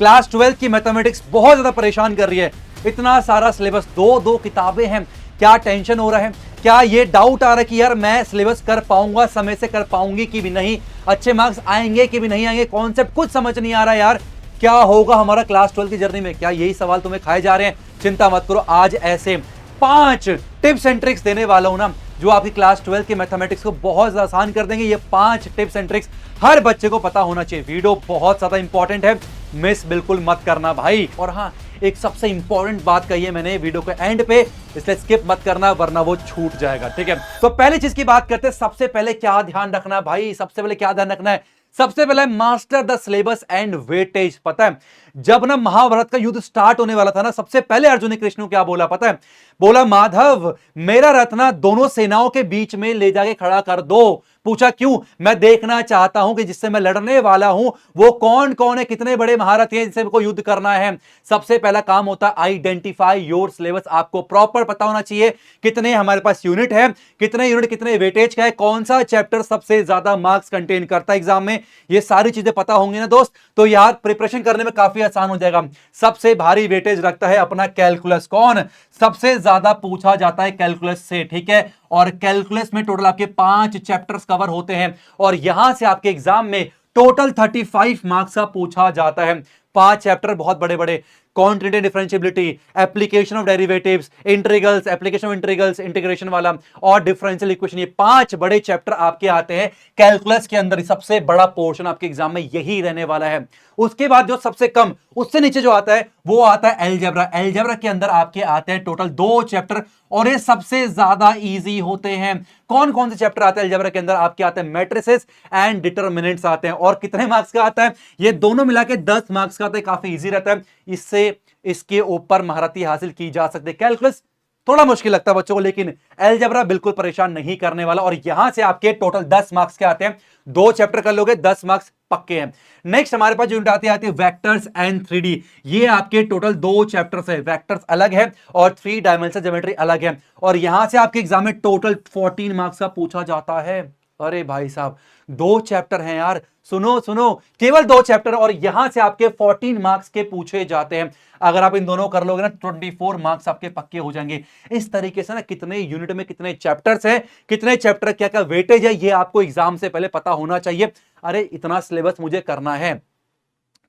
Class 12 की mathematics बहुत ज्यादा परेशान कर रही है। इतना सारा सिलेबस, दो दो किताबें हैं, क्या टेंशन हो रहा है, क्या ये डाउट आ रहा है कि यार मैं सिलेबस कर पाऊंगा, समय से कर पाऊंगी कि भी नहीं, अच्छे मार्क्स आएंगे कि भी नहीं आएंगे, कॉन्सेप्ट कुछ समझ नहीं आ रहा यार, क्या होगा हमारा क्लास 12 की जर्नी में, क्या यही सवाल तुम्हें खाए जा रहे हैं? चिंता मत करो, आज ऐसे 5 टिप्स एंड ट्रिक्स देने वाला हूं ना जो आपकी क्लास 12 की मैथमेटिक्स को बहुत ज्यादा आसान कर देंगे। ये 5 टिप्स एंड ट्रिक्स हर बच्चे को पता होना चाहिए। वीडियो बहुत ज्यादा इंपॉर्टेंट है, मिस बिल्कुल मत करना भाई। और हाँ, एक सबसे इंपॉर्टेंट बात कही है मैंने वीडियो के एंड पे, इसलिए स्किप मत करना वरना वो छूट जाएगा, ठीक है? तो पहली चीज की बात करते हैं, सबसे पहले क्या ध्यान रखना है भाई, सबसे पहले क्या ध्यान रखना है? सबसे पहले master the syllabus and weightage. पता है जब ना महाभारत का युद्ध स्टार्ट होने वाला था ना, सबसे पहले अर्जुन ने कृष्ण को क्या बोला पता है? बोला माधव मेरा रथ ना दोनों सेनाओं के बीच में ले जाके खड़ा कर दो। पूछा क्यों? मैं देखना चाहता हूं कि जिससे मैं लड़ने वाला हूं वो कौन कौन है, कितने बड़े महारथी हैं जिनसे को युद्ध करना है। सबसे पहला काम होता है आइडेंटिफाई योर सिलेबस। आपको प्रॉपर पता होना चाहिए कितने हमारे पास यूनिट है, कितने यूनिट कितने वेटेज का है, कौन सा चैप्टर सबसे ज्यादा मार्क्स कंटेन करता है एग्जाम में। ये सारी चीजें पता होंगी ना दोस्त, तो यार प्रिपरेशन करने में काफी आसान हो जाएगा। सबसे भारी वेटेज रखता है अपना कैलकुलस। कौन सबसे ज्यादा पूछा जाता है? कैलकुलस से, ठीक है? और कैलकुलस में टोटल आपके 5 चैप्टर्स कवर होते हैं और यहां से आपके एग्जाम में टोटल 35 मार्क्स का पूछा जाता है। 5 चैप्टर बहुत बड़े बड़े, quantity differentiability, application of derivatives, integrals, application of integrals, integration वाला और डिफरेंशियल इक्वेशन, ये 5 बड़े चैप्टर आपके आते हैं कैलकुलस के अंदर। सबसे बड़ा पोर्शन आपके एग्जाम में यही रहने वाला है। उसके बाद जो सबसे कम, उससे नीचे जो आता है वो आता है अलजेब्रा। अलजेब्रा के अंदर आपके आते हैं टोटल 2 चैप्टर और ये सबसे ज्यादा इजी होते हैं। कौन कौन से चैप्टर आते हैं अलजेब्रा के अंदर? आपके आते हैं मैट्रिसेस एंड डिटरमिनेंट्स आते हैं। और कितने मार्क्स का आता है? ये दोनों मिला के 10 मार्क्स का आता है। काफी इजी रहता है, इससे इसके ऊपर महारथी हासिल की जा सकती है। कैलकुलस थोड़ा मुश्किल लगता है बच्चों को, लेकिन अलजेब्रा बिल्कुल परेशान नहीं करने वाला। और यहां से आपके टोटल 10 मार्क्स के आते हैं। 2 चैप्टर कर लोगे 10 मार्क्स पक्के हैं। नेक्स्ट हमारे पास जो यूनिट आती है वेक्टर्स एंड 3D। ये आपके टोटल 2 चैप्टर्स है, वेक्टर्स अलग है और 3 डायमेंशनल ज्योमेट्री अलग है। और यहां से आपके एग्जाम में टोटल 14 मार्क्स का पूछा जाता है। अरे भाई साहब 2 चैप्टर हैं यार, सुनो सुनो, केवल 2 चैप्टर और यहां से आपके 14 मार्क्स के पूछे जाते हैं। अगर आप इन दोनों कर लोगे ना 24 मार्क्स आपके पक्के हो जाएंगे। इस तरीके से ना कितने यूनिट में कितने चैप्टर्स हैं, कितने चैप्टर क्या क्या वेटेज है, ये आपको एग्जाम से पहले पता होना चाहिए। अरे इतना सिलेबस मुझे करना है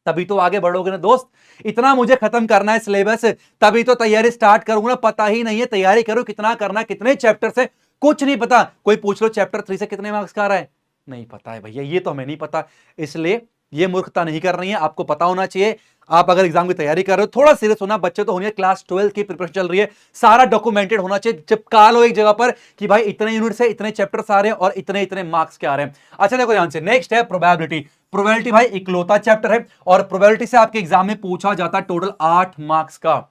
तभी तो आगे बढ़ोगे ना दोस्त, इतना मुझे खत्म करना है सिलेबस तभी तो तैयारी स्टार्ट करूंगा ना। पता ही नहीं है तैयारी करो कितना करना, कितने चैप्टर से कुछ नहीं पता। कोई पूछ लो चैप्टर 3 से कितने मार्क्स का आ रहा है, नहीं पता है भैया, ये तो हमें नहीं पता। इसलिए ये मूर्खता नहीं करनी है, आपको पता होना चाहिए। आप अगर एग्जाम की तैयारी कर रहे हो थोड़ा सीरियस होना, बच्चे तो होंगे, क्लास 12 की प्रिपरेशन चल रही है, सारा डॉक्यूमेंटेड होना चाहिए, चिपका लो एक जगह पर कि भाई इतने यूनिट से इतने चैप्टर्स आ रहे हैं और इतने इतने मार्क्स के आ रहे हैं। अच्छा देखो ध्यान से, नेक्स्ट है प्रोबेबिलिटी। प्रोबेबिलिटी भाई इकलौता चैप्टर है और प्रोबेबिलिटी से आपके एग्जाम में पूछा जाता है टोटल 8 मार्क्स का।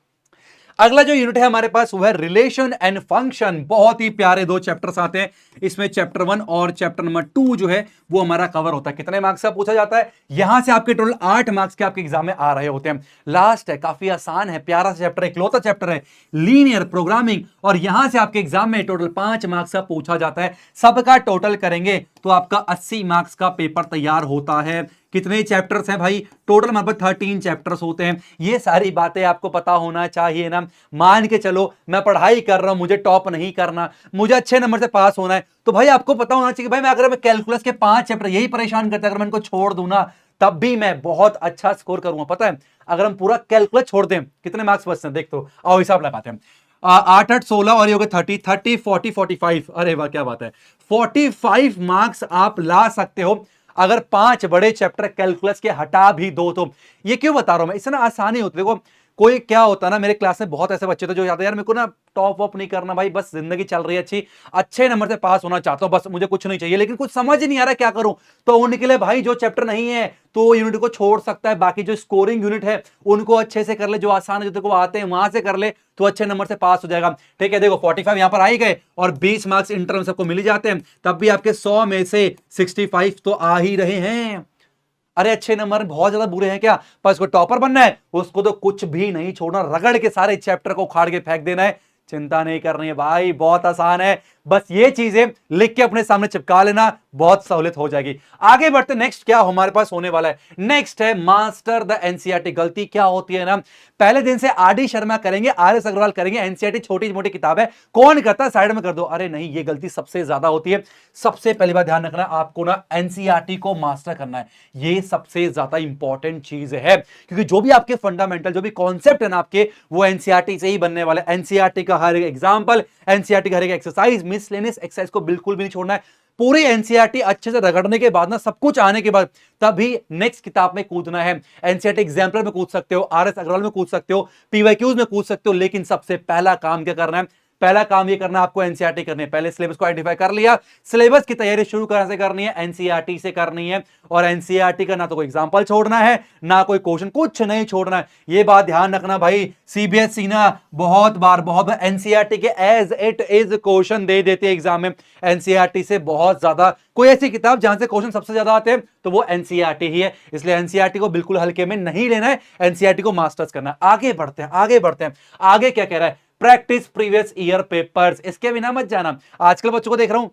अगला जो यूनिट है हमारे पास वो है रिलेशन एंड फंक्शन। बहुत ही प्यारे 2 चैप्टर्स आते हैं इसमें, चैप्टर 1 और चैप्टर नंबर 2 जो है वो हमारा कवर होता है। कितने मार्क्स का पूछा जाता है? यहां से आपके टोटल 8 मार्क्स के आपके एग्जाम में आ रहे होते हैं। लास्ट है, काफी आसान है, प्यारा सा चैप्टर है, इकलौता चैप्टर है, लीनियर प्रोग्रामिंग। और यहां से आपके एग्जाम में टोटल 5 मार्क्स का पूछा जाता है। सबका टोटल करेंगे तो आपका 80 मार्क्स का पेपर तैयार होता है। कितने चैप्टर्स हैं भाई? टोटल हमारे पास 13 चैप्टर्स होते हैं। ये सारी बातें आपको पता होना चाहिए ना। मान के चलो मैं पढ़ाई कर रहा हूं, मुझे टॉप नहीं करना, मुझे अच्छे नंबर से पास होना है, तो भाई आपको पता होना चाहिए कि भाई मैं अगर मैं कैलकुलस के 5 चैप्टर यही परेशान करते अगर मैं इनको छोड़ दूं ना तब भी मैं बहुत अच्छा स्कोर करूंगा। पता है अगर हम पूरा कैलकुलस छोड़ दें कितने मार्क्स बचते हैं, देख तो आओ हिसाब लगाते हैं। 8 8 16 और ये हो गए 30 30 40 45। अरे वाह क्या बात है, 45 मार्क्स आप ला सकते हो अगर 5 बड़े चैप्टर कैलकुलस के हटा भी दो तो। ये क्यों बता रहा हूं मैं, इससे ना आसानी होती है। देखो कोई क्या होता है ना, मेरे क्लास में बहुत ऐसे बच्चे थे जो याद है यार मेरे को ना टॉप वॉप नहीं करना भाई, बस जिंदगी चल रही है अच्छी, अच्छे नंबर से पास होना चाहता हूं, बस मुझे कुछ नहीं चाहिए, लेकिन कुछ समझ ही नहीं आ रहा क्या करूं। तो उनके लिए भाई जो चैप्टर नहीं है तो यूनिट को छोड़ सकता है, बाकी जो स्कोरिंग यूनिट है उनको अच्छे से कर ले, जो आसान जो को आते हैं वहां से कर ले तो अच्छे नंबर से पास हो जाएगा। ठीक है देखो 45 यहां पर आई गए और 20 मार्क्स इंटरनल सबको मिल जाते हैं, तब भी आपके 100 में से 65 तो आ ही रहे हैं। अरे अच्छे नंबर बहुत ज्यादा बुरे हैं क्या? पर इसको टॉपर बनना है, उसको तो कुछ भी नहीं छोड़ना, रगड़ के सारे चैप्टर को उखाड़ के फेंक देना है। चिंता नहीं करनी है भाई, बहुत आसान है, बस ये चीजें लिख के अपने सामने चिपका लेना, बहुत सहूलियत हो जाएगी। आगे बढ़ते, नेक्स्ट क्या हमारे पास होने वाला है, नेक्स्ट है मास्टर द एनसीईआरटी। गलती क्या होती है ना, पहले दिन से आरडी शर्मा करेंगे, आरएस अग्रवाल करेंगे, एनसीईआरटी छोटी मोटी किताब है, कौन करता है, साइड में कर दो। अरे नहीं, ये गलती सबसे ज्यादा होती है। सबसे पहली बात ध्यान रखना, आपको ना एनसीईआरटी को मास्टर करना है, ये सबसे ज्यादा इंपॉर्टेंट चीज है, क्योंकि जो भी आपके फंडामेंटल, जो भी कॉन्सेप्ट है ना आपके, वो एनसीईआरटी से ही बनने वाले। एनसीईआरटी का हर एक एग्जांपल, एनसीईआरटी का हर एक एक्सरसाइज, मिसलेनियस एक्सरसाइज को बिल्कुल भी नहीं छोड़ना है। पूरी एनसीईआरटी अच्छे से रगड़ने के बाद ना, सब कुछ आने के बाद, तभी नेक्स्ट किताब में कूदना है। एनसीईआरटी एग्जाम्पलर में कूद सकते हो, आरएस अग्रवाल में कूद सकते हो, पीवाईक्यूज में कूद सकते हो, लेकिन सबसे पहला काम क्या करना है, पहला काम ये करना आपको एनसीईआरटी करनी है। पहले सिलेबस को आइडेंटिफाई कर लिया, सिलेबस की तैयारी शुरू कहां से करनी है, एनसीईआरटी से करनी है। और एनसीईआरटी का ना तो कोई एग्जांपल छोड़ना है, ना कोई क्वेश्चन, कुछ नहीं छोड़ना है। ये बात ध्यान रखना भाई, सीबीएसई ना बहुत बार एनसीईआरटी के एज इट इज क्वेश्चन दे देते हैं एग्जाम में। एनसीईआरटी से बहुत ज्यादा कोई ऐसी किताब जहां से क्वेश्चन सबसे ज्यादा आते हैं तो वो एनसीईआरटी ही है। इसलिए एनसीईआरटी को बिल्कुल हल्के में नहीं लेना है, एनसीईआरटी को मास्टर्स करना है। आगे बढ़ते हैं, आगे बढ़ते हैं, आगे क्या कह रहा है, प्रैक्टिस प्रीवियस ईयर पेपर्स। इसके बिना मत जाना। आजकल बच्चों को देख रहा हूं,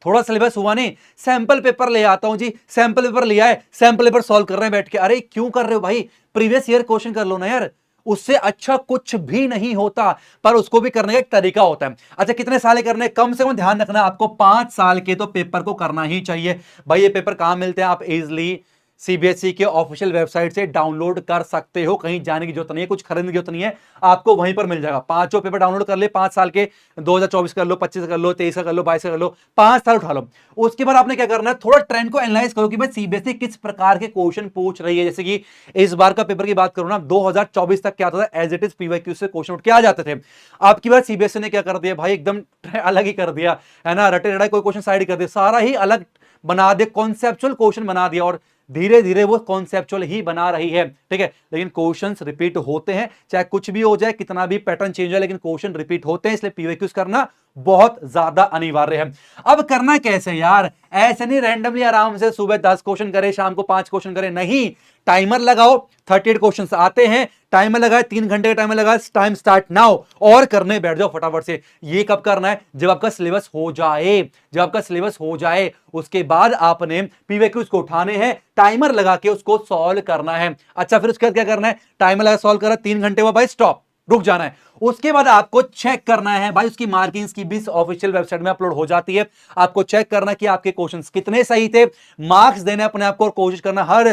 थोड़ा सिलेबस हुआ नहीं, सैंपल पेपर ले आता हूं जी, सैंपल पेपर लिया है, सैंपल पेपर सॉल्व कर रहे हैं बैठ के। अरे क्यों कर रहे हो भाई, प्रीवियस ईयर क्वेश्चन कर लो ना यार, उससे अच्छा कुछ भी नहीं होता, पर उसको भी करने का एक तरीका होता है। अच्छा, कितने साल करने, कम से कम ध्यान रखना आपको 5 साल के तो पेपर को करना ही चाहिए। भाई ये पेपर कहां मिलते हैं, आप इजिली सीबीएसई के ऑफिशियल वेबसाइट से डाउनलोड कर सकते हो, कहीं जाने की जरूरत नहीं है, कुछ खरीदने की जरूरत नहीं है, आपको वहीं पर मिल जाएगा। 5 पेपर डाउनलोड कर ले, 5 साल के, 2024 कर लो, 25 कर लो, 23 कर लो, 22 कर लो, 5 साल उठा लो। उसके बाद आपने क्या करना है, थोड़ा ट्रेंड को एनालाइज करो कि भाई सीबीएसई किस प्रकार के क्वेश्चन पूछ रही है। जैसे कि इस बार का पेपर की बात करूं ना, 2024 तक क्या आता था, एज इट इज पीवाईक्यू से क्वेश्चन उठ के आ जाते थे। आपकी बार सीबीएसई ने क्या कर दिया भाई, एकदम अलग ही कर दिया है ना, रटे रटाई कोई क्वेश्चन साइड कर दिया, सारा ही अलग बना दिया, कॉन्सेप्चुअल क्वेश्चन बना दिया, और धीरे धीरे वो कॉन्सेप्चुअल ही बना रही है। ठीक है, लेकिन क्वेश्चंस रिपीट होते हैं, चाहे कुछ भी हो जाए, कितना भी पैटर्न चेंज हो, लेकिन क्वेश्चन रिपीट होते हैं, इसलिए पीवाईक्यूज करना बहुत ज्यादा अनिवार्य है। अब करना कैसे यार, ऐसे नहीं रैंडमली आराम से सुबह 10 क्वेश्चन करे, शाम को 5 क्वेश्चन करे, नहीं, टाइमर लगाओ, 38 क्वेश्चन आते हैं, टाइमर लगाए, 3 घंटे का टाइमर लगाए, टाइम स्टार्ट नाउ, और करने बैठ जाओ फटाफट से। ये कब करना है, जब आपका सिलेबस हो जाए, जब आपका सिलेबस हो जाए उसके बाद आपने पीवाईक्यूज को उठाने हैं, टाइमर लगा के उसको सॉल्व करना है। अच्छा, फिर उसके बाद क्या करना है, टाइमर लगा सॉल्व करा, 3 घंटे हुआ भाई, स्टॉप, रुक जाना है। उसके बाद आपको चेक करना है भाई, उसकी मार्किंग्स की भी ऑफिशियल वेबसाइट में अपलोड हो जाती है, आपको चेक करना कि आपके क्वेश्चंस कितने सही थे, मार्क्स देने अपने आप को, और कोशिश करना हर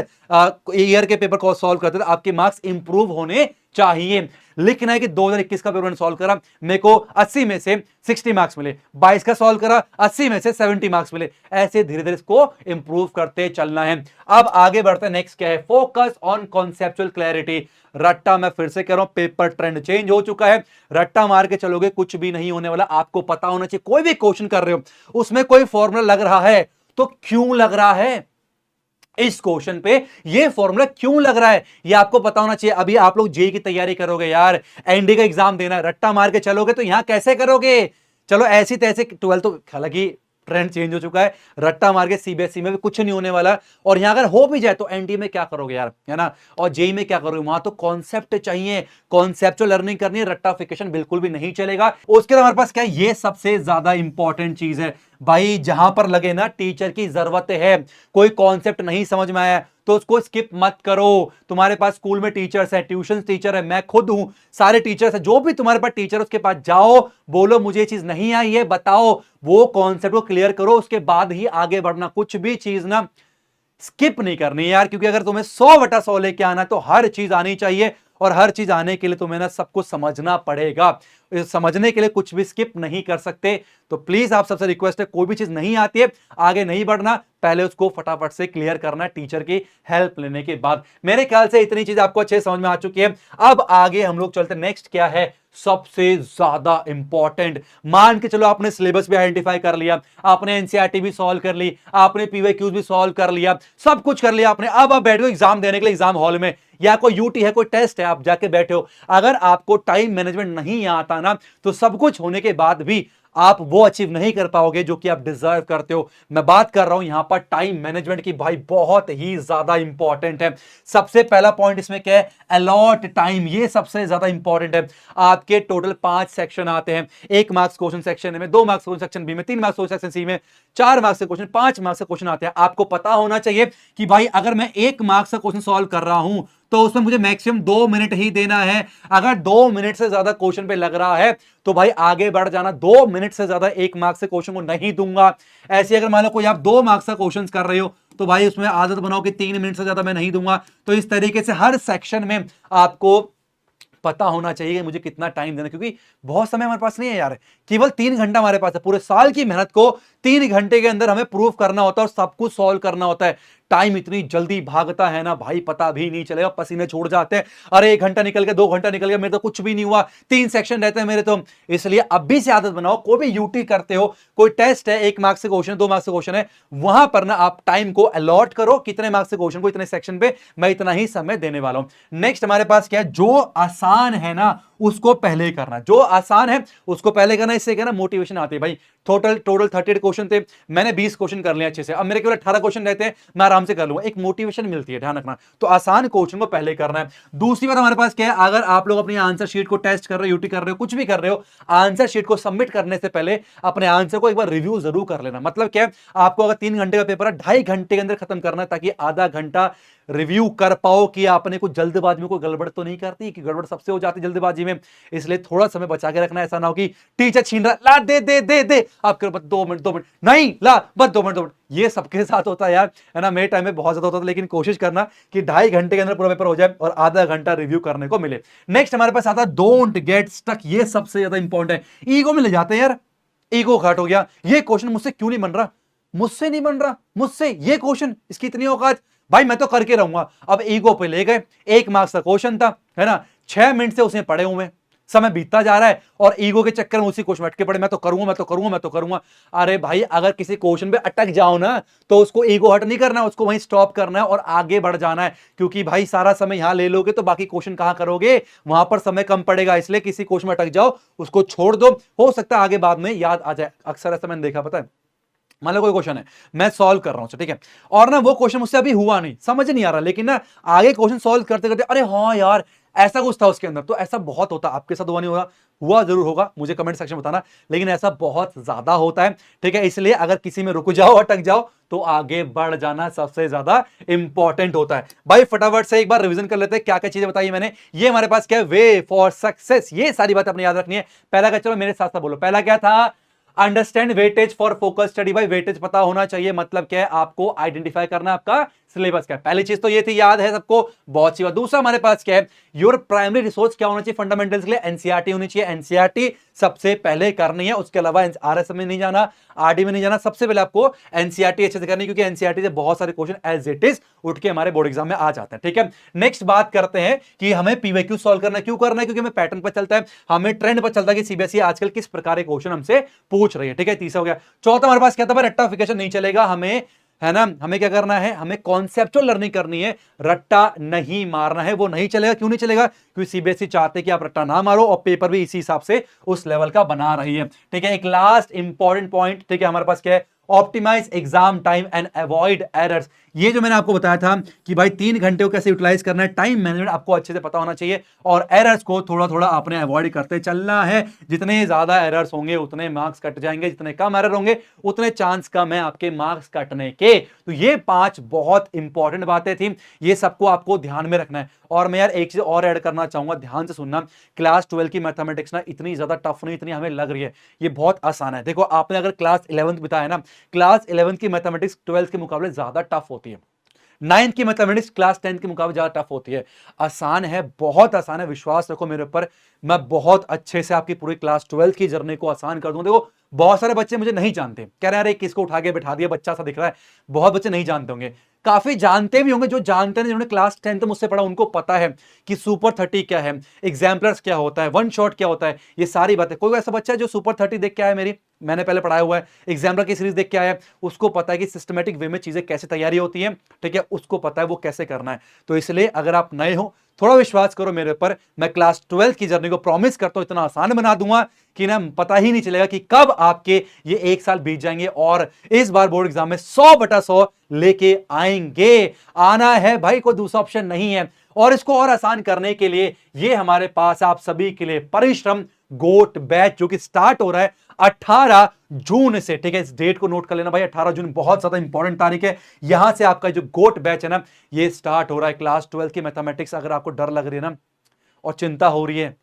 ईयर के पेपर को सॉल्व करते थे आपके मार्क्स इंप्रूव होने चाहिए। लिखना है कि 2021 का पेपर सॉल्व करा, मेरे को 80 में से 60 मार्क्स मिले, 22 का सॉल्व करा, 80 में से 70 मार्क्स मिले, ऐसे धीरे धीरे इसको इंप्रूव करते चलना है। अब आगे बढ़ते हैं, नेक्स्ट क्या है, फोकस ऑन कॉन्सेप्चुअल क्लैरिटी। रट्टा, मैं फिर से कह रहा हूं, पेपर ट्रेंड चेंज हो चुका है, रट्टा मार के चलोगे कुछ भी नहीं होने वाला। आपको पता होना चाहिए, कोई भी क्वेश्चन कर रहे हो उसमें कोई फॉर्मूला लग रहा है तो क्यों लग रहा है, इस क्वेश्चन पे ये फॉर्मूला क्यों लग रहा है, ये आपको पता होना चाहिए। अभी आप लोग जेई की तैयारी करोगे यार, एनडी का एग्जाम देना है, रट्टा मार के चलोगे तो यहां कैसे करोगे। चलो ऐसी तैसे 12 तो हालांकि ट्रेंड चेंज हो चुका है, रट्टा मार के सीबीएसई में भी कुछ नहीं होने वाला, और यहां अगर हो भी जाए तो एनडी में क्या करोगे यार, है ना, और जेई में क्या करोगे, वहां तो कॉन्सेप्ट चाहिए, कॉन्सेप्चुअल लर्निंग करनी है, रट्टाफिकेशन बिल्कुल भी नहीं चलेगा। उसके बाद हमारे पास क्या है, ये सबसे ज्यादा इंपॉर्टेंट चीज है भाई, जहां पर लगे ना टीचर की जरूरत है, कोई कॉन्सेप्ट नहीं समझ में आया तो उसको स्किप मत करो। तुम्हारे पास स्कूल में टीचर्स है, ट्यूशन टीचर है, मैं खुद हूं, सारे टीचर्स है, जो भी तुम्हारे पास टीचर उसके पास जाओ, बोलो मुझे ये चीज नहीं आई है बताओ, वो कॉन्सेप्ट को क्लियर करो, उसके बाद ही आगे बढ़ना। कुछ भी चीज ना स्किप नहीं करनी यार, क्योंकि अगर तुम्हें 100/100 लेके आना है तो हर चीज आनी चाहिए, और हर चीज आने के लिए तुम्हें ना सब कुछ समझना पड़ेगा। समझने के लिए कुछ भी स्किप नहीं कर सकते। तो प्लीज आप सबसे रिक्वेस्ट है, कोई भी चीज नहीं आती है आगे नहीं बढ़ना, पहले उसको फटाफट से क्लियर करना टीचर की हेल्प लेने के बाद। मेरे ख्याल से इतनी चीज आपको अच्छे समझ में आ चुकी है। अब आगे हम लोग चलते, नेक्स्ट क्या है, सबसे ज्यादा इंपॉर्टेंट। मान के चलो आपने सिलेबस भी आइडेंटिफाई कर लिया, आपने एनसीईआरटी भी सॉल्व कर ली, आपने पीवाईक्यूज भी सॉल्व कर लिया, सब कुछ कर लिया आपने। अब आप बैठ गए एग्जाम देने के लिए एग्जाम हॉल में, या कोई यूटी है, कोई टेस्ट है, आप जाके बैठे हो। अगर आपको टाइम मैनेजमेंट नहीं आता ना, तो सब कुछ होने के बाद भी आप वो अचीव नहीं कर पाओगे जो कि आप डिजर्व करते हो। मैं बात कर रहा हूं यहां पर टाइम मैनेजमेंट की, भाई बहुत ही ज्यादा इंपॉर्टेंट है। सबसे पहला पॉइंट इसमें क्या है, अलॉट टाइम, ये सबसे ज्यादा इंपॉर्टेंट है। आपके टोटल 5 सेक्शन आते हैं, 1 मार्क्स क्वेश्चन सेक्शन में, 2 मार्क्स क्वेश्चन सेक्शन बी में, 3 मार्क्स क्वेश्चन सेक्शन सी में, 4 मार्क्स के क्वेश्चन, 5 मार्क्स के क्वेश्चन आते हैं। आपको पता होना चाहिए कि भाई अगर मैं 1 मार्क्स का क्वेश्चन सॉल्व कर रहा हूं तो उसमें मुझे मैक्सिमम 2 मिनट ही देना है। अगर 2 मिनट से ज्यादा क्वेश्चन पे लग रहा है तो भाई आगे बढ़ जाना। 2 मिनट से ज्यादा 1 मार्क्स से क्वेश्चन को नहीं दूंगा। ऐसे अगर मान लो कोई आप 2 मार्क्स का क्वेश्चन कर रहे हो तो भाई उसमें आदत बनाओ कि 3 मिनट से ज्यादा मैं नहीं दूंगा। तो इस तरीके से हर सेक्शन में आपको पता होना चाहिए कि मुझे कितना टाइम देना, क्योंकि बहुत समय हमारे पास नहीं है यार, केवल 3 घंटा हमारे पास है। पूरे साल की मेहनत को 3 घंटे के अंदर हमें प्रूफ करना होता है और सब कुछ सॉल्व करना होता है। टाइम इतनी जल्दी भागता है ना भाई, पता भी नहीं चलेगा, पसीने छोड़ जाते हैं। अरे 1 घंटा निकल गया, 2 घंटा निकल गया, मेरे तो कुछ भी नहीं हुआ, 3 सेक्शन रहते हैं मेरे तो। इसलिए अभी से आदत बनाओ, कोई भी यूटी करते हो, कोई टेस्ट है, 1 मार्क्स से क्वेश्चन, 2 मार्क्स से क्वेश्चन है, वहां पर ना आप टाइम को अलॉट करो, कितने मार्क्स से क्वेश्चन को, इतने सेक्शन पे मैं इतना ही समय देने वाला हूं। नेक्स्ट हमारे पास क्या है, जो आसान है ना उसको पहले करना, जो आसान है उसको पहले करना। इससे क्या ना मोटिवेशन आती है भाई। टोटल 38 क्वेश्चन थे, मैंने 20 क्वेश्चन कर लिए अच्छे से, अब मेरे केवल 18 क्वेश्चन रहते हैं, मैं आराम से कर लूंगा, एक मोटिवेशन मिलती है, ध्यान रखना। तो आसान क्वेश्चन को पहले करना है। दूसरी बात हमारे पास क्या है, अगर आप लोग अपनी आंसर शीट को टेस्ट कर रहे हो, यूटी कर रहे हो, कुछ भी कर रहे हो, आंसर शीट को सबमिट करने से पहले अपने आंसर को एक बार रिव्यू जरूर कर लेना। मतलब क्या है, आपको अगर 3 घंटे का पेपर है, 2.5 घंटे के अंदर खत्म करना है, ताकि आधा घंटा रिव्यू कर पाओ कि आपने कुछ जल्दबाजी में कोई गड़बड़ तो नहीं करती, कि गड़बड़ सबसे हो जाती है जल्दबाजी में। इसलिए थोड़ा समय बचा के रखना, ऐसा ना हो कि टीचर छीन रहा, ला दे दे दे दे, आप करो 2 मिनट 2 मिनट, नहीं ला बस 2 मिनट 2 मिनट। ये सबके साथ होता है यार, है ना, मेरे टाइम में बहुत ज्यादा होता था। लेकिन कोशिश करना कि 2.5 घंटे के अंदर पूरा पेपर हो जाए और आधा घंटा रिव्यू करने को मिले। नेक्स्ट हमारे पास आता है डोंट गेट स्टक, ये सबसे ज्यादा इंपॉर्टेंट है। ईगो में ले जाते हैं यार, ईगो हर्ट हो गया, ये क्वेश्चन मुझसे क्यों नहीं बन रहा, मुझसे नहीं बन रहा, मुझसे ये क्वेश्चन, इसकी इतनी औकात, भाई मैं तो करके रहूंगा। अब ईगो पे ले गए, 1 मार्क्स का क्वेश्चन था, है ना, 6 मिनट से उसे पढ़े हुए, समय बीतता जा रहा है और ईगो के चक्कर में उसी क्वेश्चन अटके पड़े, मैं तो करूंगा, मैं तो करूंगा, मैं तो करूंगा। अरे भाई अगर किसी क्वेश्चन पे अटक जाओ ना तो उसको ईगो हट नहीं करना, उसको वहीं स्टॉप करना है और आगे बढ़ जाना है। क्योंकि भाई सारा समय यहां ले लोगे तो बाकी क्वेश्चन कहां करोगे, वहां पर समय कम पड़ेगा। इसलिए किसी क्वेश्चन में अटक जाओ, उसको छोड़ दो, हो सकता है आगे बाद में याद आ जाए। अक्सर ऐसा मैंने देखा, पता है, मान लो कोई क्वेश्चन है, मैं सॉल्व कर रहा हूं, ठीक है, और ना वो क्वेश्चन मुझसे अभी हुआ नहीं, समझ नहीं आ रहा, लेकिन ना आगे क्वेश्चन सॉल्व करते करते अरे हाँ यार ऐसा कुछ था उसके अंदर। तो ऐसा बहुत होता, आपके साथ हुआ नहीं होगा, हुआ जरूर होगा, मुझे कमेंट सेक्शन में बताना, लेकिन ऐसा बहुत ज्यादा होता है, ठीक है। इसलिए अगर किसी में रुक जाओ, अटक जाओ, तो आगे बढ़ जाना सबसे ज्यादा इंपॉर्टेंट होता है। भाई फटाफट से एक बार रिवीजन कर लेते हैं, क्या क्या चीजें बताई मैंने। ये हमारे पास क्या है, वे फॉर सक्सेस, ये सारी बातें अपने याद रखनी है। पहला क्या, चलो मेरे साथ साथ बोलो, पहला क्या था, understand weightage for focus study. भाई वेटेज पता होना चाहिए, मतलब क्या है, आपको आइडेंटिफाई करना आपका सिलेबस क्या है। पहली चीज तो ये थी, याद है सबको, बहुत सी बात। दूसरा हमारे पास क्या है, योर प्राइमरी रिसोर्स क्या होना चाहिए फंडामेंटल्स के लिए, एनसीईआरटी होनी चाहिए। एनसीईआरटी सबसे पहले करनी है, उसके अलावा आरएस में नहीं जाना, आरडी में नहीं जाना, सबसे पहले आपको एनसीईआरटी अच्छे से करनी है, क्योंकि एनसीईआरटी से बहुत सारे क्वेश्चन एज इट इज उठ के हमारे बोर्ड एग्जाम में आ जाते हैं, ठीक है। नेक्स्ट बात करते हैं कि हमें पीवाईक्यू सॉल्व करना है, क्यों करना है, क्योंकि हमें पैटर्न पर चलता है, हमें ट्रेंड पर चलता है कि सीबीएसई आजकल किस प्रकार के क्वेश्चन हमसे पूछ रही है, ठीक है। तीसरा हो गया। चौथा हमारे पास क्या था, रट्टाफिकेशन नहीं चलेगा, हमें, है ना, हमें क्या करना है, हमें कॉन्सेप्चुअल लर्निंग करनी है, रट्टा नहीं मारना है, वो नहीं चलेगा। क्यों नहीं चलेगा, क्योंकि सीबीएसई चाहते कि आप रट्टा ना मारो और पेपर भी इसी हिसाब से उस लेवल का बना रही है, ठीक है। एक लास्ट इंपॉर्टेंट पॉइंट, ठीक है, हमारे पास क्या है, optimize exam time and avoid errors. ये जो मैंने आपको बताया था कि भाई 3 घंटे को कैसे यूटिलाइज करना है, टाइम मैनेजमेंट आपको अच्छे से पता होना चाहिए और एरर्स को थोड़ा थोड़ा आपने अवॉइड करते चलना है। जितने ज्यादा एरर्स होंगे उतने मार्क्स कट जाएंगे, जितने कम एरर होंगे उतने चांस कम है आपके मार्क्स कटने के। तो ये 5 बहुत इंपॉर्टेंट बातें थी, ये सबको आपको ध्यान में रखना है। और मैं यार एक चीज और ऐड करना चाहूंगा, ध्यान से सुनना, क्लास 12 की मैथमेटिक्स ना इतनी ज्यादा टफ नहीं, इतनी हमें लग रही है, ये बहुत आसान है। देखो आपने अगर क्लास 11th बिताया ना, क्लास 11th की मैथमेटिक्स 12th के मुकाबले ज्यादा टफ होती है। 9th की मैथमेटिक्स क्लास 10th के मुकाबले ज्यादा टफ होती है। आसान है, बहुत आसान है, विश्वास रखो मेरे ऊपर, मैं बहुत अच्छे से आपकी पूरी क्लास 12th की जर्नी को आसान कर दूंगा। देखो बहुत सारे बच्चे मुझे नहीं जानते, कह रहे हैं अरे किसको उठा के बैठा दिया, बच्चा सा दिख रहा है। बहुत बच्चे नहीं जानते होंगे, काफी जानते भी होंगे, जो जानते नहीं, जिन्होंने क्लास 10th मुझसे पढ़ा उनको पता है कि सुपर 30 क्या है, एग्जाम्पलर्स क्या होता है, वन शॉट क्या होता है, ये सारी बातें। कोई ऐसा बच्चा है जो सुपर 30 देख के आया, मेरी मैंने पहले पढ़ाया हुआ है, एग्जाम्पलर की सीरीज देख के आया है, उसको पता है कि सिस्टमेटिक वे में चीजें कैसे तैयारी होती है, ठीक है, उसको पता है वो कैसे करना है। तो इसलिए अगर आप नए हो थोड़ा विश्वास करो मेरे ऊपर, मैं क्लास 12 की जर्नी को प्रॉमिस करता हूं इतना आसान बना दूंगा कि ना पता ही नहीं चलेगा कि कब आपके ये 1 साल बीत जाएंगे और इस बार बोर्ड एग्जाम में 100/100 लेके आएंगे। आना है भाई, कोई दूसरा ऑप्शन नहीं है। और इसको और आसान करने के लिए ये हमारे पास आप सभी के लिए परिश्रम गोट बैच जो कि स्टार्ट हो रहा है 18 जून से। ठीक है, इस डेट को नोट कर लेना भाई, 18 जून बहुत ज्यादा इंपॉर्टेंट तारीख है। यहां से आपका जो गोट बैच है ना, ये स्टार्ट हो रहा है। क्लास 12 की मैथमेटिक्स अगर आपको डर लग रही है ना और चिंता हो रही है,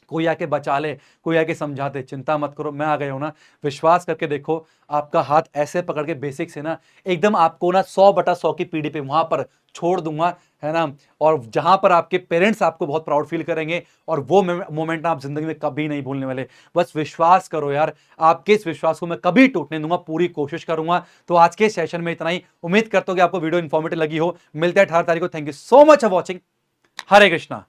कोई आके बचा ले, कोई आके समझा दे, चिंता मत करो, मैं आ गया हूं ना। विश्वास करके देखो, आपका हाथ ऐसे पकड़ के बेसिक से ना एकदम आपको ना 100/100 की पीढ़ी पे वहां पर छोड़ दूंगा, है ना। और जहां पर आपके पेरेंट्स आपको बहुत प्राउड फील करेंगे और वो मोमेंट आप जिंदगी में कभी नहीं भूलने वाले। बस विश्वास करो यार, आपके इस विश्वास को मैं कभी टूटने दूंगा, पूरी कोशिश करूंगा। तो आज के सेशन में इतना ही, उम्मीद करता हूं कि आपको वीडियो इंफॉर्मेटिव लगी हो। मिलते हैं 18 तारीख को। Thank you so much for watching. Hare Krishna.